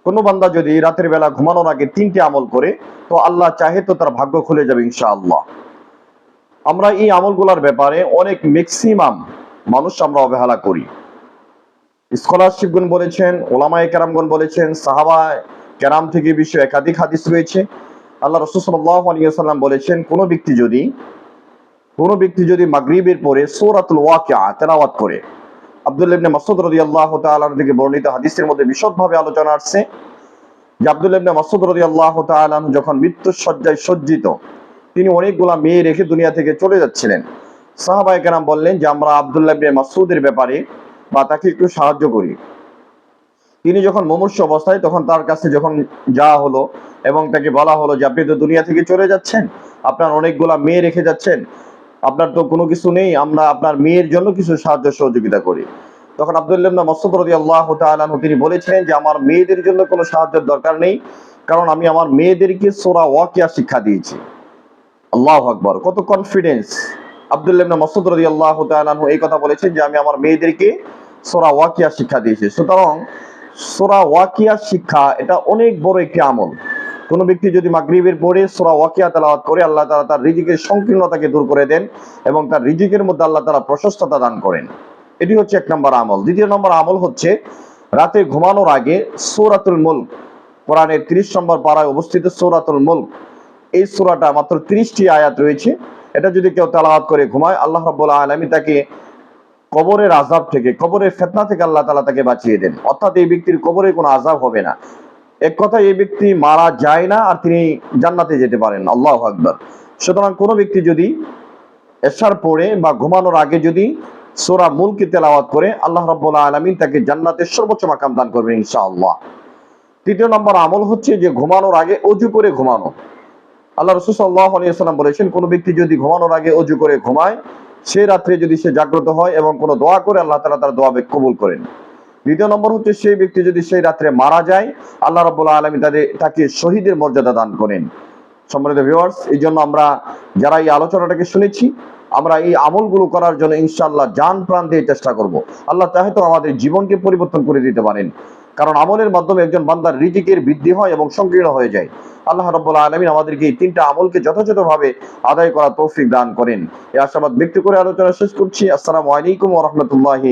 কোনো বান্দা যদি রাতের বেলা ঘুমানোর আগে 3টি আমল করে, তো আল্লাহ চাহে তো তার ভাগ্য খুলে যাবে ইনশাআল্লাহ। আমরা এই আমলগুলোর ব্যাপারে অনেক ম্যাক্সিমাম মানুষ আমরা অবহেলা করি। স্কলারশিপগণ বলেছেন, ওলামায়ে কেরামগণ বলেছেন, সাহাবা কেরাম থেকে বিষয়ে একাধিক হাদিস রয়েছে। আল্লাহ রাসূল সাল্লাল্লাহু আলাইহি ওয়াসাল্লাম বলেছেন, কোনো ব্যক্তি যদি মাগরিবের পরে সূরাতুল ওয়াকিয়া তেলাওয়াত করে, আব্দুল্লাহ ইবনে মাসউদ রাদিয়াল্লাহু তাআলা থেকে বর্ণিত হাদিসের মধ্যে বিশদভাবে আলোচনা আসছে যে আব্দুল্লাহ ইবনে মাসউদ রাদিয়াল্লাহু তাআলা যখন মৃত্যুর শয্যায় সজ্জিত, তিনি অনেকগুলা মেয়ে রেখে দুনিয়া থেকে চলে যাচ্ছিলেন। সাহাবায়ে কেরাম বললেন যে আমরা আব্দুল্লাহ ইবনে মাসউদের ব্যাপারে বা তাকে একটু সাহায্য করি। তিনি যখন মুমূর্ষ অবস্থায়, তখন তার কাছে যখন যাওয়া হলো এবং তাকে বলা হলো যে আপনি তো দুনিয়া থেকে চলে যাচ্ছেন, আপনার অনেকগুলা মেয়ে রেখে যাচ্ছেন, আপনার তো কোনো কিছু নেই, আমরা আপনার মেয়ের জন্য কিছু সাহায্য সহযোগিতা করি। তখন আব্দুল্লাহ ইবনে মাসউদ রাদিয়াল্লাহু তাআলা তিনি বলেছিলেন যে আমার মেয়েদের জন্য কোনো সাহায্যের দরকার নেই, কারণ আমি আমার মেয়েদেরকে সূরা ওয়াকিয়া শিক্ষা দিয়েছি। আল্লাহু আকবার, কত কনফিডেন্স! আব্দুল্লাহ ইবনে মাসউদ রাদিয়াল্লাহু তাআলা এই কথা বলেছেন যে আমি আমার মেয়েদেরকে সূরা ওয়াকিয়া শিক্ষা দিয়েছি। সুতরাং সূরা ওয়াকিয়া শিক্ষা এটা অনেক বড় একটি আমল। কোনো ব্যক্তি যদি মাগরিবের পরে সূরা ওয়াকিয়া তেলাওয়াত করে, আল্লাহ তাআলা তার রিজিকের সংকীর্ণতাকে দূর করে দেন এবং তার রিজিকের মধ্যে আল্লাহ তাআলা প্রশস্ততা দান করেন। এটি হচ্ছে 1 নম্বর আমল। দ্বিতীয় নম্বর আমল হচ্ছে রাতে ঘুমানোর আগে সূরাতুল মুলক, কোরআনের 30 নম্বর পারায় অবস্থিত সূরাতুল মুলক, এই সূরাটা মাত্র 30টি আয়াত রয়েছে। এটা যদি কেউ তেলাওয়াত করে ঘুমায়, আল্লাহ রাব্বুল আলামিন তাকে কবরের আযাব থেকে, কবরের ফিতনা থেকে আল্লাহ তাআলা তাকে বাঁচিয়ে দেন। অর্থাৎ এই ব্যক্তির কবরে কোনো আযাব হবে না। এক কথায় এই ব্যক্তি মারা যায় না আর তিনি জান্নাতে যেতে পারেন। আল্লাহু আকবার। সুতরাং কোনো ব্যক্তি যদি এশার পড়ে বা ঘুমানোর আগে যদি সূরা মুলক তেলাওয়াত করে, আল্লাহ রাব্বুল আলামিন তাকে জান্নাতের সর্বোচ্চ মাকাম দান করবেন ইনশাআল্লাহ। তৃতীয় নম্বর আমল হচ্ছে যে ঘুমানোর আগে ওযু করে ঘুমানো। আল্লাহ রাসূল সাল্লাল্লাহু আলাইহি ওয়াসাল্লাম বলেছেন, কোনো ব্যক্তি যদি ঘুমানোর আগে ওযু করে ঘুমায়, সে রাত্রে যদি সে জাগ্রত হয় এবং কোনো দোয়া করে, আল্লাহ তাআলা তার দোয়া কবুল করেন। দ্বিতীয় নম্বর হচ্ছে সেই ব্যক্তি যদি সেই রাত্রে মারা যায়, আল্লাহ রাব্বুল আলামিন তাকে শহীদের মর্যাদা দান করেন। সম্মানিত ভিউয়ার্স, এই জন্য আমরা যারা এই আলোচনাটাকে শুনেছি, আমরা এই আমলগুলো করার জন্য ইনশাআল্লাহ জান প্রাণ দিয়ে চেষ্টা করব। আল্লাহ চাহে তো আমাদের জীবনকে পরিবর্তন করে দিতে পারেন, কারণ আমলের মাধ্যমে একজন বান্দার রিজিকের বৃদ্ধি হয় এবং সংকীর্ণ হয়ে যায়। আল্লাহ রাব্বুল আলামিন আমাদেরকে এই 3টা আমলকে যথাযথভাবে আদায় করার তৌফিক দান করেন। এই আশাবাদ ব্যক্ত করে আলোচনা শেষ করছি। আসসালামু আলাইকুম ওয়া রাহমাতুল্লাহি